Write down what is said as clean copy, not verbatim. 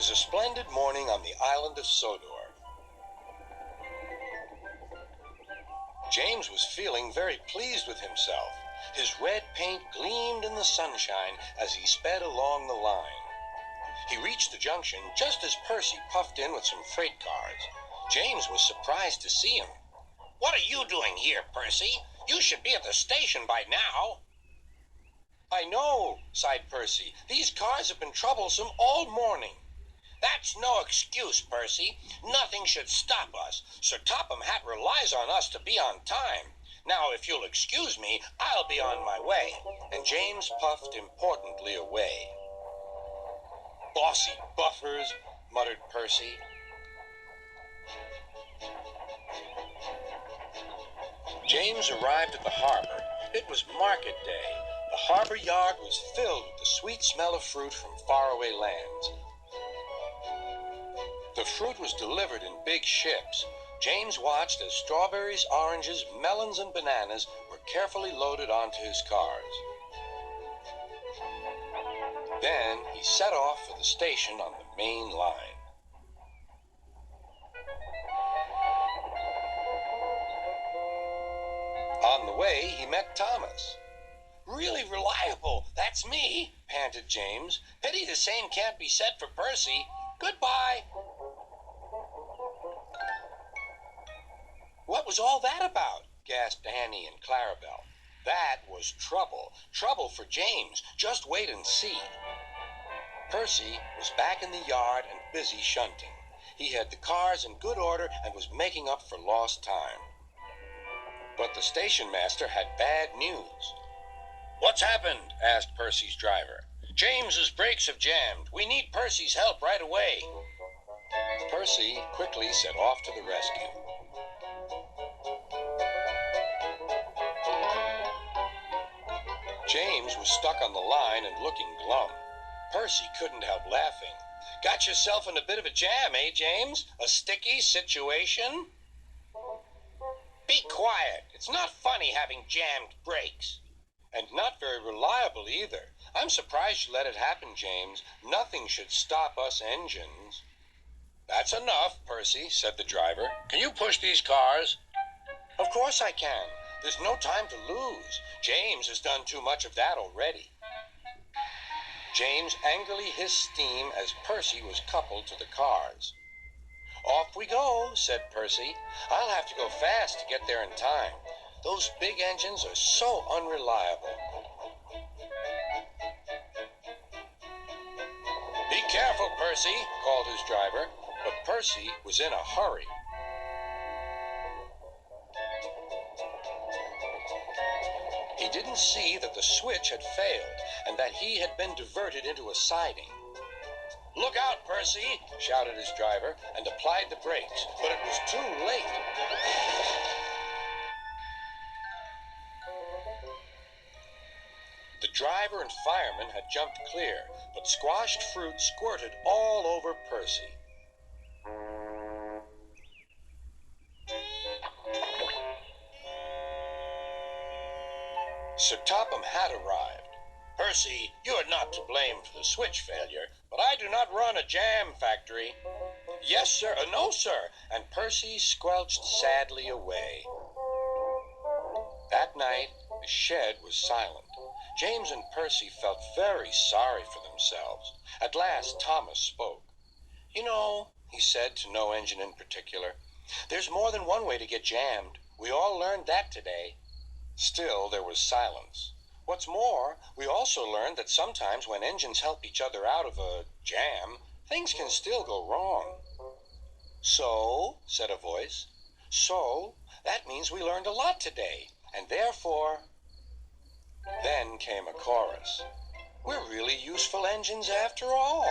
It was a splendid morning on the island of Sodor. James was feeling very pleased with himself. His red paint gleamed in the sunshine as he sped along the line. He reached the junction just as Percy puffed in with some freight cars. James was surprised to see him. "What are you doing here, Percy? You should be at the station by now." "I know," sighed Percy. "These cars have been troublesome all morning." "That's no excuse, Percy. Nothing should stop us. Sir Topham Hatt relies on us to be on time. Now, if you'll excuse me, I'll be on my way." And James puffed importantly away. "Bossy buffers," muttered Percy. James arrived at the harbor. It was market day. The harbor yard was filled with the sweet smell of fruit from faraway lands. The fruit was delivered in big ships. James watched as strawberries, oranges, melons, and bananas were carefully loaded onto his cars. Then he set off for the station on the main line. On the way, he met Thomas. "Really reliable, that's me," panted James. "Pity the same can't be said for Percy. Goodbye." "What was all that about?" gasped Annie and Clarabelle. That was trouble. Trouble for James. Just wait and see. Percy was back in the yard and busy shunting. He had the cars in good order and was making up for lost time. But the station master had bad news. "What's happened?" asked Percy's driver. "James's brakes have jammed. We need Percy's help right away." Percy quickly set off to the rescue. James was stuck on the line and looking glum. Percy couldn't help laughing. "Got yourself in a bit of a jam, eh, James? A sticky situation?" "Be quiet. It's not funny having jammed brakes." "And not very reliable either. I'm surprised you let it happen, James. Nothing should stop us engines." "That's enough, Percy," said the driver. "Can you push these cars?" "Of course I can. There's no time to lose. James has done too much of that already." James angrily hissed steam as Percy was coupled to the cars. "Off we go," said Percy. "I'll have to go fast to get there in time. Those big engines are so unreliable." "Be careful, Percy," called his driver, but Percy was in a hurry. He didn't see that the switch had failed and that he had been diverted into a siding. "Look out, Percy," shouted his driver, and applied the brakes, but it was too late. The driver and fireman had jumped clear, but squashed fruit squirted all over Percy. Sir Topham Hatt arrived. "Percy, you are not to blame for the switch failure, but I do not run a jam factory." "Yes, sir. No, sir." And Percy squelched sadly away. That night, the shed was silent. James and Percy felt very sorry for themselves. At last, Thomas spoke. "You know," he said to no engine in particular, "there's more than one way to get jammed. We all learned that today." Still, there was silence. What's more, we also learned that sometimes when engines help each other out of a jam, things can still go wrong. "So," said a voice, "so that means we learned a lot today, and therefore—" Then came a chorus. "We're really useful engines after all."